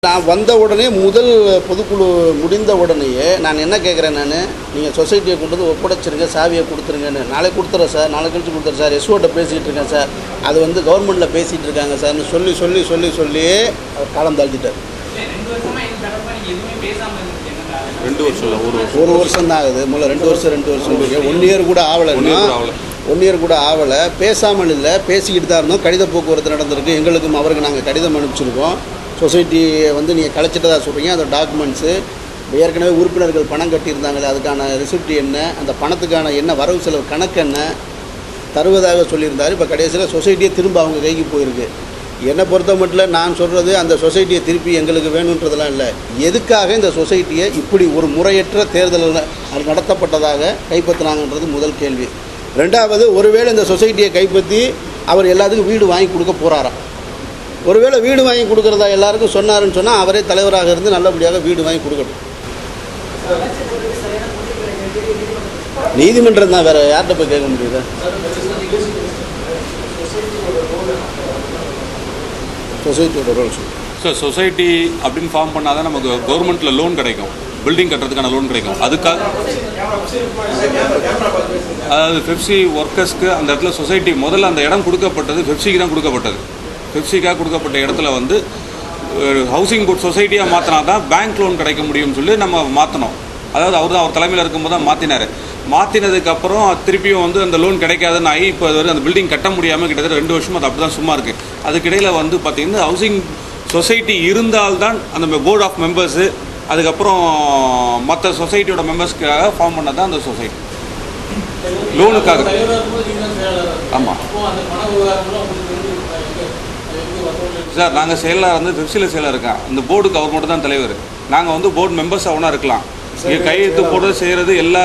நான் வந்த உடனே முதல் பொதுக்குழு முடிந்த உடனேயே நான் என்ன கேட்குறேன், நீங்கள் சொசைட்டியை கொண்டு வந்து ஒப்படைச்சிருங்க, சாவியை கொடுத்துருங்கன்னு. நாளைக்கு கொடுத்துறேன் சார், நாளை கழிச்சு கொடுத்துறேன் சார், எஸ்ஓட்ட பேசிகிட்டு இருக்கேன் சார், அது வந்து கவர்மெண்ட்டில் பேசிகிட்டு இருக்காங்க சார்னு சொல்லி அவர் காலம் தாழ்த்திட்டார். 2 வருஷம் ஒரு வருஷம் தான் ஆகுது. முதல்ல 2 வருஷம் 1 இயர் கூட ஆகலைன்னா 1 இயர் கூட ஆகலை. பேசாமல் இல்லை, பேசிக்கிட்டு தான் இருந்தோம். கடித போக்குவரத்து நடந்திருக்கு. எங்களுக்கும் அவருக்கு நாங்கள் கடிதம் அனுப்பிச்சிருக்கோம். சொசைட்டியை வந்து நீங்கள் கலைச்சிட்டதா சொல்கிறீங்க, அந்த டாக்குமெண்ட்ஸு ஏற்கனவே உறுப்பினர்கள் பணம் கட்டியிருந்தாங்களே அதுக்கான ரிசிப்ட் என்ன, அந்த பணத்துக்கான என்ன வரவு செலவு கணக்கு என்ன தருவதாக சொல்லியிருந்தார். இப்போ கடைசியில் சொசைட்டியை திரும்ப அவங்க கைக்கு போயிருக்கு. என்னை பொறுத்த மட்டும் நான் சொல்கிறது, அந்த சொசைட்டியை திருப்பி எங்களுக்கு வேணுன்றதெல்லாம் இல்லை. எதுக்காக இந்த சொசைட்டியை இப்படி ஒரு முறையற்ற தேர்தலில் நடத்தப்பட்டதாக கைப்பற்றினாங்கன்றது முதல் கேள்வி. ரெண்டாவது, ஒருவேளை இந்த சொசைட்டியை கைப்பற்றி அவர் எல்லாத்துக்கும் வீடு வாங்கி கொடுக்க போகிறாராம். ஒருவேளை வீடு வாங்கி கொடுக்குறதா எல்லாருக்கும் சொன்னாருன்னு சொன்னால் அவரே தலைவராக இருந்து நல்லபடியாக வீடு வாங்கி கொடுக்கட்டும். நீதிமன்றம் தான், வேறு யார்கிட்ட போய் கேட்க முடியுது? சொசைட்டியோட ரோல் சார், சொசைட்டி அப்படின்னு ஃபார்ம் பண்ணால் தான் நமக்கு கவர்மெண்ட்டில் லோன் கிடைக்கும், பில்டிங் கட்டுறதுக்கான லோன் கிடைக்கும். அதுக்காக அதாவது பெப்சி ஒர்க்கர்ஸ்க்கு அந்த இடத்துல சொசைட்டி முதல்ல அந்த இடம் கொடுக்கப்பட்டது பெப்சிக்கு தான் கொடுக்கப்பட்டது. பெப்சிக்காக கொடுக்கப்பட்ட இடத்துல வந்து ஹவுசிங் போர்ட் சொசைட்டியாக மாற்றினா தான் பேங்க் லோன் கிடைக்க முடியும்னு சொல்லி நம்ம மாற்றினோம். அதாவது அவர் தலைமையில் இருக்கும்போது தான் மாற்றினார். மாற்றினதுக்கப்புறம் திருப்பியும் வந்து அந்த லோன் கிடைக்காதுன்னு ஆகி இப்போ அது அந்த பில்டிங் கட்ட முடியாமல் கிட்டத்தட்ட 2 வருஷமாக அது அப்படி தான் சும்மா இருக்குது. அதுக்கிடையில் வந்து பார்த்திங்கன்னா ஹவுசிங் சொசைட்டி இருந்தால்தான் அந்த போர்ட் ஆஃப் மெம்பர்ஸு அதுக்கப்புறம் மற்ற சொசைட்டியோட மெம்பர்ஸ்க்காக ஃபார்ம் பண்ண தான் அந்த சொசைட்டி லோனுக்காக. ஆமாம் சார், நாங்கள் செயலாளர் வந்து பெப்சியில் செயலாளர் இருக்கேன். அந்த போர்டுக்கு அவர் மட்டும் தான் தலைவர். நாங்கள் வந்து போர்டு மெம்பர்ஸ் அவனா இருக்கலாம். இங்கே கையெழுத்து போடுறது செய்கிறது எல்லா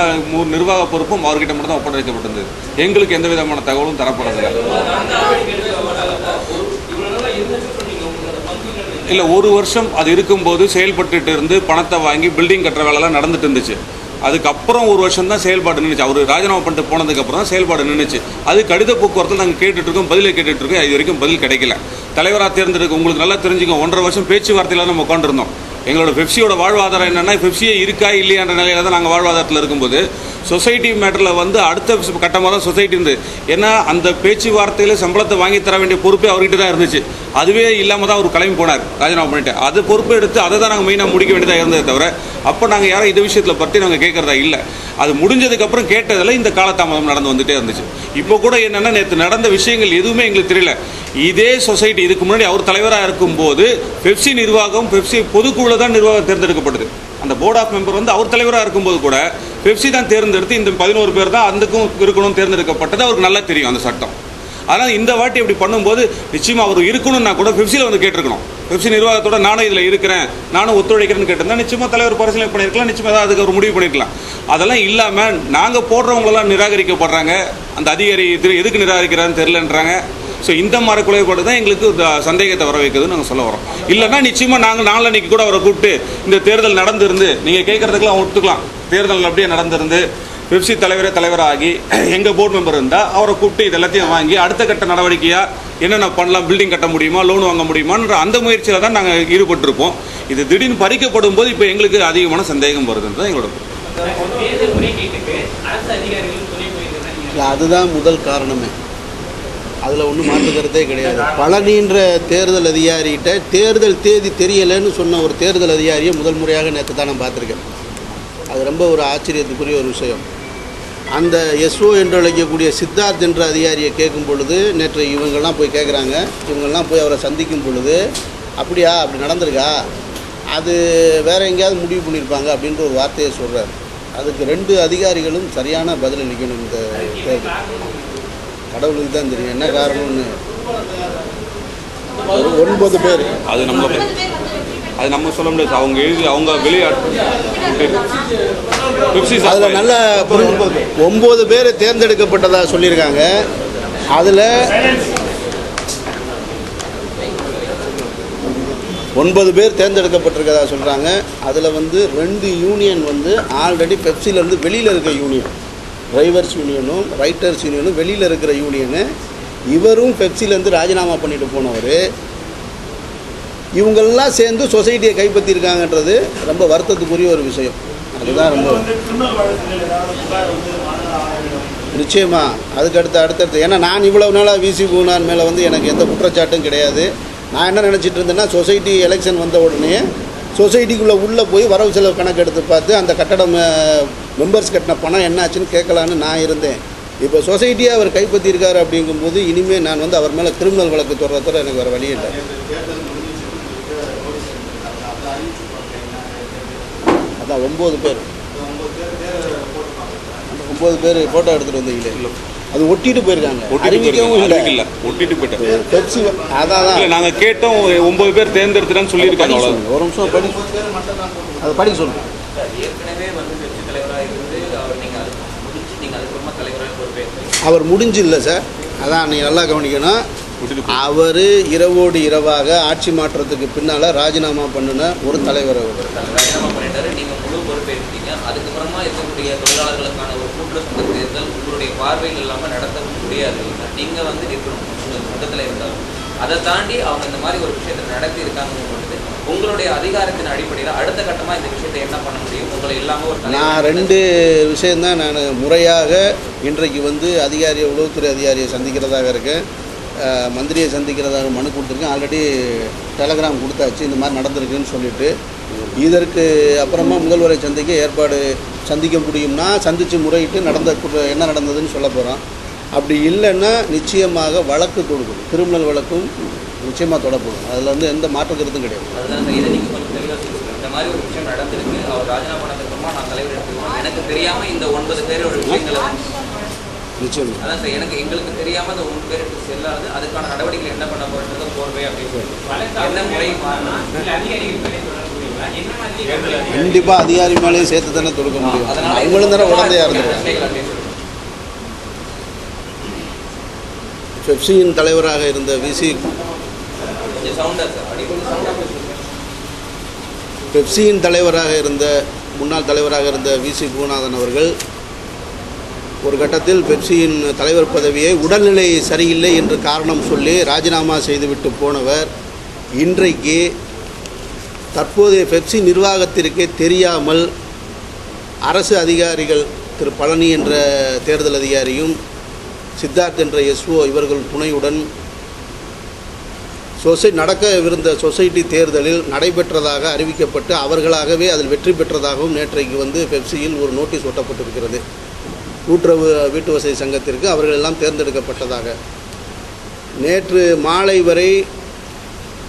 நிர்வாக பொறுப்பும் அவர்கிட்ட மட்டும் தான் ஒப்படைக்கப்பட்டது. எங்களுக்கு எந்த விதமான தகவலும் தரப்படவில்லை. இல்லை, 1 வருஷம் அது இருக்கும்போது செயல்பட்டு இருந்து பணத்தை வாங்கி பில்டிங் கட்டுற வேலைலாம் நடந்துட்டு இருந்துச்சு. அதுக்கப்புறம் 1 வருஷம் தான் செயல்பாடு நின்றுச்சு. அவர் ராஜினாமா பண்ணிட்டு போனதுக்கப்புறம் தான் செயல்பாடு நின்றுச்சு. அது கடித போக்குவரத்தில் நாங்கள் கேட்டுட்ருக்கோம், பதிலை கேட்டுட்ருக்கோம். இது வரைக்கும் பதில் கிடைக்கல. தலைவராக தேர்ந்தெடுக்க உங்களுக்கு நல்லா தெரிஞ்சுக்கோங்க, 1.5 வருஷம் பேச்சுவார்த்தையில் நம்ம உட்காந்துருந்தோம். எங்களோட பெப்சியோட வாழ்வாதாரம் என்னென்னா, பெப்சியே இருக்கா இல்லையான்ற நிலையில் தான் நாங்கள் வாழ்வாதாரத்தில் இருக்கும்போது சொசைட்டி மேட்டரில் வந்து அடுத்த கட்டமாக தான் சொசைட்டி இருந்து. ஏன்னா அந்த பேச்சுவார்த்தையில் சம்பளத்தை வாங்கி தர வேண்டிய பொறுப்பே அவர்கிட்ட தான் இருந்துச்சு. அதுவே இல்லாமல் தான் அவர் கிளம்பி போனார், ராஜினாமா பண்ணிட்டு. அது பொறுப்பை எடுத்து அதை தான் நாங்கள் மெயினாக முடிக்க வேண்டியதாக இருந்ததை தவிர அப்போ நாங்கள் யாரும் இந்த விஷயத்தில் பற்றி நாங்கள் கேட்குறதா இல்லை. அது முடிஞ்சதுக்கப்புறம் கேட்டதில் இந்த காலதாமதம் நடந்து வந்துகிட்டே இருந்துச்சு. இப்போ கூட என்னென்னா, நேற்று நடந்த விஷயங்கள் எதுவுமே எங்களுக்கு தெரியல. இதே சொசைட்டி இதுக்கு முன்னாடி அவர் தலைவராக இருக்கும்போது பெப்சி நிர்வாகம் பெப்சி பொதுக்குழு தான் நிர்வாகம் தேர்ந்தெடுக்கப்பட்டது. அந்த போர்ட் ஆஃப் மெம்பர் வந்து அவர் தலைவராக இருக்கும்போது கூட பெப்சி தான் தேர்ந்தெடுத்து இந்த 11 பேர் தான் அதுக்கும் இருக்கணும் தேர்ந்தெடுக்கப்பட்டது. அவருக்கு நல்லா தெரியும் அந்த சட்டம். அதனால் இந்த வாட்டி இப்படி பண்ணும்போது நிச்சயமாக அவர் இருக்கணும்னா கூட பெப்சியில் வந்து கேட்டிருக்கணும். பெப்சி நிர்வாகத்தோட நானும் இதில் இருக்கிறேன், நானும் ஒத்துழைக்கிறேன்னு கேட்டிருந்தா நிச்சயமாக தலைவர் பரிசீலனை பண்ணியிருக்கலாம், நிச்சயமாக தான் அதுக்கு அவர் முடிவு பண்ணியிருக்கலாம். அதெல்லாம் இல்லாமல் நாங்கள் போடுறவங்களெல்லாம் நிராகரிக்கப்படுறாங்க. அந்த அதிகாரி எதுக்கு நிராகரிக்கிறான்னு தெரிலன்றாங்க. ஸோ இந்த மாதிரி குறைபாடு தான் எங்களுக்கு சந்தேகத்தை வர வைக்குதுன்னு நாங்கள் சொல்ல வரோம். இல்லைன்னா நிச்சயமாக நாங்கள் நாளன்னைக்கு கூட அவரை கூப்பிட்டு இந்த தேர்தல் நடந்திருந்து நீங்கள் கேட்குறதுக்கெல்லாம் ஒத்துக்கலாம், தேர்தல் அப்படியே நடந்திருந்து பெப்சி தலைவராகி எங்கள் போர்டு மெம்பர் இருந்தால் அவரை கூப்பிட்டு இது எல்லாத்தையும் வாங்கி அடுத்த கட்ட நடவடிக்கையாக என்னென்ன பண்ணலாம், பில்டிங் கட்ட முடியுமா, லோன் வாங்க முடியுமான்ற அந்த முயற்சியில் தான் நாங்கள் ஈடுபட்டிருப்போம். இது திடீர்னு பறிக்கப்படும் போது இப்போ எங்களுக்கு அதிகமான சந்தேகம் வருதுன்றது எங்களோட. அதுதான் முதல் காரணமே. அதில் ஒன்றும் மாற்றுக்கிறதே கிடையாது. பழனின்ற தேர்தல் அதிகாரிகிட்ட தேர்தல் தேதி தெரியலைன்னு சொன்ன ஒரு தேர்தல் அதிகாரியை முதல் முறையாக நேற்று தான் நான் பார்த்துருக்கேன். அது ரொம்ப ஒரு ஆச்சரியத்துக்குரிய ஒரு விஷயம். அந்த எஸ்ஓ என்று அழைக்கக்கூடிய சித்தார்த் என்ற அதிகாரியை கேட்கும் பொழுது, நேற்று இவங்கெல்லாம் போய் கேட்குறாங்க, இவங்கெல்லாம் போய் அவரை சந்திக்கும் பொழுது, அப்படியா அப்படி நடந்திருக்கா, அது வேறு எங்கேயாவது முடிவு பண்ணியிருப்பாங்க அப்படின்ற ஒரு வார்த்தையை சொல்கிறார். அதுக்கு 2 அதிகாரிகளும் சரியான பதில் அளிக்கணும். இந்த தேர்தல் கடவுளுக்கு தான் தெரியும் என்ன காரணம்னு. 9 பேர் அது நம்ம சொல்ல முடியாது. அவங்க எழுதி அவங்க விளையாட்டு அதில் நல்ல 9 பேர் தேர்ந்தெடுக்கப்பட்டதாக சொல்லியிருக்காங்க. அதில் 9 பேர் தேர்ந்தெடுக்கப்பட்டிருக்கதா சொல்கிறாங்க. அதில் வந்து 2 யூனியன் வந்து ஆல்ரெடி பெப்சிலேருந்து வெளியில் இருக்க யூனியன், டிரைவர்ஸ் யூனியனும் ரைட்டர்ஸ் யூனியனும் வெளியில் இருக்கிற யூனியனு. இவரும் பெப்சிலேருந்து ராஜினாமா பண்ணிட்டு போனவர். இவங்கெல்லாம் சேர்ந்து சொசைட்டியை கைப்பற்றியிருக்காங்கன்றது ரொம்ப வருத்தத்துக்குரிய ஒரு விஷயம். அதுதான் ரொம்ப நிச்சயமாக அதுக்கு அடுத்தடுத்து. ஏன்னா நான் இவ்வளவு நாளாக விசி பூனான் மேலே வந்து எனக்கு எந்த குற்றச்சாட்டும் கிடையாது. நான் என்ன நினச்சிட்டு இருந்தேன்னா, சொசைட்டி எலெக்ஷன் வந்த உடனே சொசைட்டிக்குள்ளே உள்ளே போய் வரவு செலவு கணக்கு எடுத்து பார்த்து அந்த கட்டடம் மெம்பர்ஸ் கட்டின பணம் என்ன ஆச்சுன்னு கேட்கலான்னு நான் இருந்தேன். இப்போ சொசைட்டியை அவர் கைப்பற்றியிருக்காரு அப்படிங்கும்போது இனிமேல் நான் வந்து அவர் மேலே கிரிமினல் வழக்கு தொடர்றதுல எனக்கு வேறு வழி இல்லை. அதான் 9 பேர் 9 பேர் ஃபோட்டோ எடுத்துகிட்டு வந்தீங்களே, இல்லை அது ஒட்டிட்டு போயிருக்காங்க. அறிவிக்கவும் இல்லை, ஒட்டிட்டு போயிட்டாங்க. பெப்சி அதான் நாங்கள் கேட்டோம். 9 பேர் தேர்ந்தெடுத்துட்டான்னு சொல்லியிருக்காங்க. ஒரு நிமிஷம் படி, அதை படிக்க சொல்லுங்கள். அவர் முடிஞ்சு இல்லை சார், அதான் நீங்கள் நல்லா கவனிக்கணும். அவர் இரவோடு இரவாக ஆட்சி மாற்றத்துக்கு பின்னால் ராஜினாமா பண்ணின ஒரு தலைவர். அவர் ராஜினாமா பண்ணிட்டாரு. நீங்கள் முழு பொறுப்பேற்றீங்க. அதுக்கப்புறமா இருக்கக்கூடிய தொழிலாளர்களுக்கான ஒரு கூட்டுறவு சங்க தேர்தல் உங்களுடைய பார்வையில் இல்லாமல் நடத்த முடியாது. நீங்கள் வந்து இருக்கணும் உங்கள் சங்கத்தில் இருந்தாலும். அதை தாண்டி அவங்க இந்த மாதிரி ஒரு விஷயத்தை நடத்தி இருக்காங்க பொழுது உங்களுடைய அதிகாரத்தின் அடிப்படையில் அடுத்த கட்டமாக இந்த விஷயத்தை என்ன பண்ண முடியும்? உங்களை இல்லாமல் ஒரு நான் 2 விஷயந்தான் நான் முறையாக இன்றைக்கு வந்து அதிகாரியை, உளவுத்துறை அதிகாரியை சந்திக்கிறதாக இருக்கேன். மந்திரியை சந்திக்கிறதாக மனு கொடுத்துருக்கேன். ஆல்ரெடி டெலகிராம் கொடுத்தாச்சு இந்த மாதிரி நடந்திருக்குன்னு சொல்லிட்டு. இதற்கு அப்புறமா முதல்வரை சந்திக்க முடியும்னா சந்தித்து முறையிட்டு என்ன நடந்ததுன்னு சொல்ல போகிறோம். அப்படி இல்லைன்னா நிச்சயமாக வழக்கு தொடுக்கணும், கிரிமினல் வழக்கும் நிச்சயமாக தொடப்படும். அதில் வந்து எந்த மாற்று கருத்தும் கிடையாது. அதுதான் சார், இதை நீங்கள் கொஞ்சம் தெளிவாக சொல்லுங்கள். இந்த மாதிரி ஒரு விஷயம் நடந்திருக்கு, அவர் ராஜினாமா பண்ணதுக்கப்புறமா நான் தலைவர் எடுத்துக்கணும், எனக்கு தெரியாமல் இந்த 9 பேரோட விஷயங்களை நிச்சயம் அதான் சார், எங்களுக்கு தெரியாமல் அந்த 9 பேருக்கு செல்லாது. அதுக்கான நடவடிக்கைகள் என்ன பண்ண போகிறது போர்வை அப்படின்னு என்ன முறை கண்டிப்பாக அதிகாரி மேலேயும் சேர்த்து தானே தொடுக்க முடியும். அவங்களும் தானே உடந்தையாக இருந்திருக்காங்க. பெப்சியின் தலைவராக இருந்த பெப்சியின் தலைவராக இருந்த முன்னாள் தலைவராக இருந்த விசி பூநாதன் அவர்கள் ஒரு கட்டத்தில் பெப்சியின் தலைவர் பதவியை உடல்நிலை சரியில்லை என்று காரணம் சொல்லி ராஜினாமா செய்துவிட்டு போனவர் இன்றைக்கு தற்போதைய பெப்சி நிர்வாகத்திற்கே தெரியாமல் அரசு அதிகாரிகள் திரு பழனி என்ற தேர்தல் அதிகாரியும் சித்தார்த் என்ற எஸ்ஓ இவர்கள் துணையுடன் நடக்கவிருந்த சொசைட்டி தேர்தலில் நடைபெற்றதாக அறிவிக்கப்பட்டு அவர்களாகவே அதில் வெற்றி பெற்றதாகவும் நேற்றைக்கு வந்து பெப்சியில் ஒரு நோட்டீஸ் ஒட்டப்பட்டிருக்கிறது. கூட்டுறவு வீட்டு வசதி சங்கத்திற்கு அவர்கள் எல்லாம் தேர்ந்தெடுக்கப்பட்டதாக. நேற்று மாலை வரை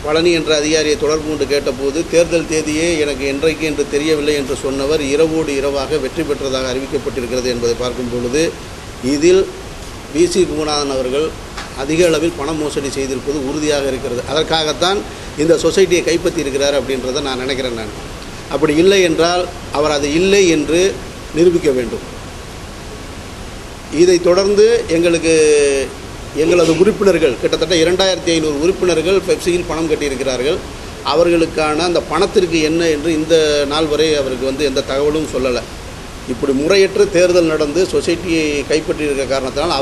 பழனி என்ற அதிகாரியை தொடர்பு கொண்டு கேட்டபோது தேர்தல் தேதியே எனக்கு என்றைக்கு என்று தெரியவில்லை என்று சொன்னவர் இரவோடு இரவாக வெற்றி பெற்றதாக அறிவிக்கப்பட்டிருக்கிறது என்பதை பார்க்கும் பொழுது இதில் விசி பூநாதன் அவர்கள் அதிக அளவில் பண மோசடி செய்திருப்பது உறுதியாக இருக்கிறது. அதற்காகத்தான் இந்த சொசைட்டியை கைப்பற்றி இருக்கிறார் அப்படின்றத நான் நினைக்கிறேன். நான் அப்படி இல்லை என்றால் அவர் அது இல்லை என்று நிரூபிக்க வேண்டும். இதை தொடர்ந்து எங்களது உறுப்பினர்கள் கிட்டத்தட்ட 2500 உறுப்பினர்கள் பெப்சியில் பணம் கட்டியிருக்கிறார்கள். அவர்களுக்கான அந்த பணத்திற்கு என்ன என்று இந்த நாள் வரை அவருக்கு வந்து எந்த தகவலும் சொல்லலை. இப்படி முறையற்ற தேர்தல் நடந்து சொசைட்டியை கைப்பற்றியிருக்க காரணத்தினால்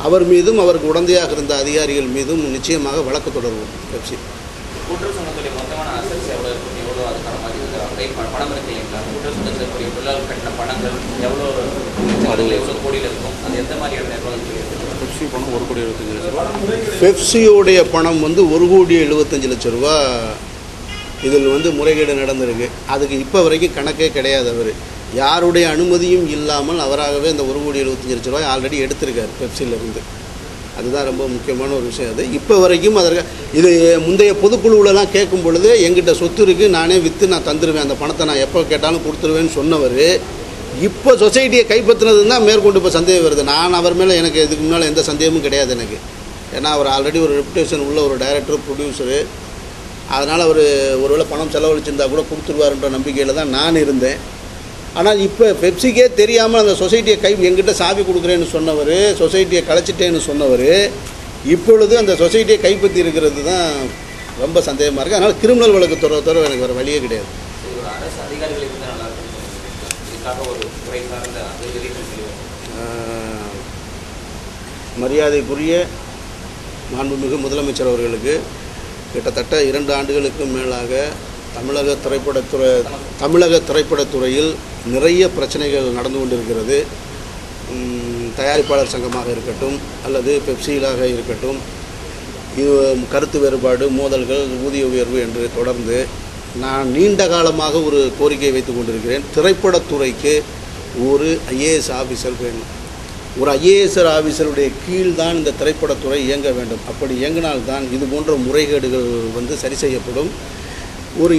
அவர் மீதும் அவருக்கு உடந்தையாக இருந்த அதிகாரிகள் மீதும் நிச்சயமாக வழக்கு தொடர்வோம். பெப்சி கூட்டுறவு சங்கத்துடைய மொத்தமான அசட்ஸ் எவ்வளோ அதுக்கான பணம் இருக்கு இல்லைங்களா? கூட்டுறவு சங்கத்துடைய தொழிலாளர் கட்டின பணங்கள் எவ்வளோ கோடியில் இருக்கும், அது எந்த மாதிரியான நிர்வாகத்தில் பெப்சி பணம் 1,75 லட்சம். பெப்சியோடைய பணம் வந்து 1,75 லட்சம் ரூபா இதில் வந்து முறைகேடு நடந்திருக்கு. அதுக்கு இப்போ வரைக்கும் கணக்கே கிடையாது. அவர் யாருடைய அனுமதியும் இல்லாமல் அவராகவே அந்த 1,75 லட்சம் ரூபாய் ஆல்ரெடி எடுத்திருக்கார் பெப்சியிலிருந்து. அதுதான் ரொம்ப முக்கியமான ஒரு விஷயம். அது இப்போ வரைக்கும் அதற்கு இது முந்தைய பொதுக்குழுவிலலாம் கேட்கும் பொழுது எங்கிட்ட சொத்து இருக்குது, நானே விற்று நான் தந்துடுவேன், அந்த பணத்தை நான் எப்போ கேட்டாலும் கொடுத்துருவேன்னு சொன்னவர் இப்போ சொசைட்டியை கைப்பற்றினதுன்னு தான் மேற்கொண்டு இப்போ சந்தேகம் வருது. நான் அவர் மேலே எனக்கு இதுக்கு முன்னால் எந்த சந்தேகமும் கிடையாது எனக்கு. ஏன்னா அவர் ஆல்ரெடி ஒரு ரெப்புடேஷன் உள்ள ஒரு டைரக்டர், ப்ரொடியூசரு. அதனால் அவர் ஒருவேளை பணம் செலவழிச்சிருந்தா கூட கொடுத்துருவாருன்ற நம்பிக்கையில் தான் நான் இருந்தேன். ஆனால் இப்போ பெப்சிக்கே தெரியாமல் அந்த சொசைட்டியை எங்கிட்ட சாவி கொடுக்குறேன்னு சொன்னவர், சொசைட்டியை கலைச்சிட்டேன்னு சொன்னவர் இப்பொழுது அந்த சொசைட்டியை கைப்பற்றி இருக்கிறது தான் ரொம்ப சந்தேகமாக இருக்குது. அதனால் கிரிமினல் வழக்கு தவிர எனக்கு வேறு வழியே கிடையாது. மரியாதைக்குரிய மாண்புமிகு முதலமைச்சர் அவர்களுக்கு கிட்டத்தட்ட 2 ஆண்டுகளுக்கும் மேலாக தமிழக திரைப்படத்துறையில் நிறைய பிரச்சனைகள் நடந்து கொண்டிருக்கிறது. தயாரிப்பாளர் சங்கமாக இருக்கட்டும் அல்லது பெப்சியிலாக இருக்கட்டும், இது கருத்து வேறுபாடு, மோதல்கள், ஊதிய உயர்வு என்று தொடர்ந்து நான் நீண்ட காலமாக ஒரு கோரிக்கை வைத்து கொண்டிருக்கிறேன். திரைப்படத்துறைக்கு ஒரு ஐஏஎஸ் ஆஃபீஸர் வேணும். ஒரு ஐஏஎஸ் ஆஃபீஸருடைய கீழ்தான் இந்த திரைப்படத்துறை இயங்க வேண்டும். அப்படி இயங்கினால்தான் இது போன்ற முறைகேடுகள் சரி செய்யப்படும்.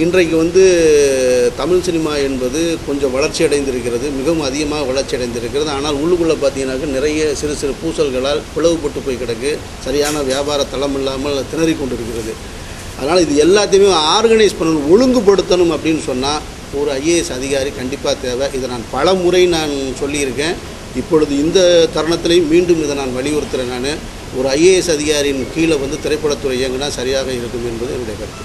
இன்றைக்கு தமிழ் சினிமா என்பது கொஞ்சம் வளர்ச்சி அடைந்திருக்கிறது, மிகவும் அதிகமாக வளர்ச்சி அடைந்திருக்கிறது. ஆனால் உள்ளுக்குள்ளே பார்த்தீங்கன்னாக்க நிறைய சிறு சிறு பூசல்களால் பிளவுபட்டு போய் கிடக்கு, சரியான வியாபார தளம் இல்லாமல் திணறி கொண்டிருக்கிறது. அதனால் இது எல்லாத்தையுமே ஆர்கனைஸ் பண்ணணும், ஒழுங்குபடுத்தணும் அப்படின்னு சொன்னால் ஒரு ஐஏஎஸ் அதிகாரி கண்டிப்பாக தேவை. இதை நான் பல முறை சொல்லியிருக்கேன். இப்பொழுது இந்த தருணத்திலையும் மீண்டும் இதை நான் வலியுறுத்துகிறேன். ஒரு ஐஏஎஸ் அதிகாரியின் கீழே திரைப்படத்துறை இயங்கினா சரியாக இருக்கும் என்பது என்னுடைய கருத்து.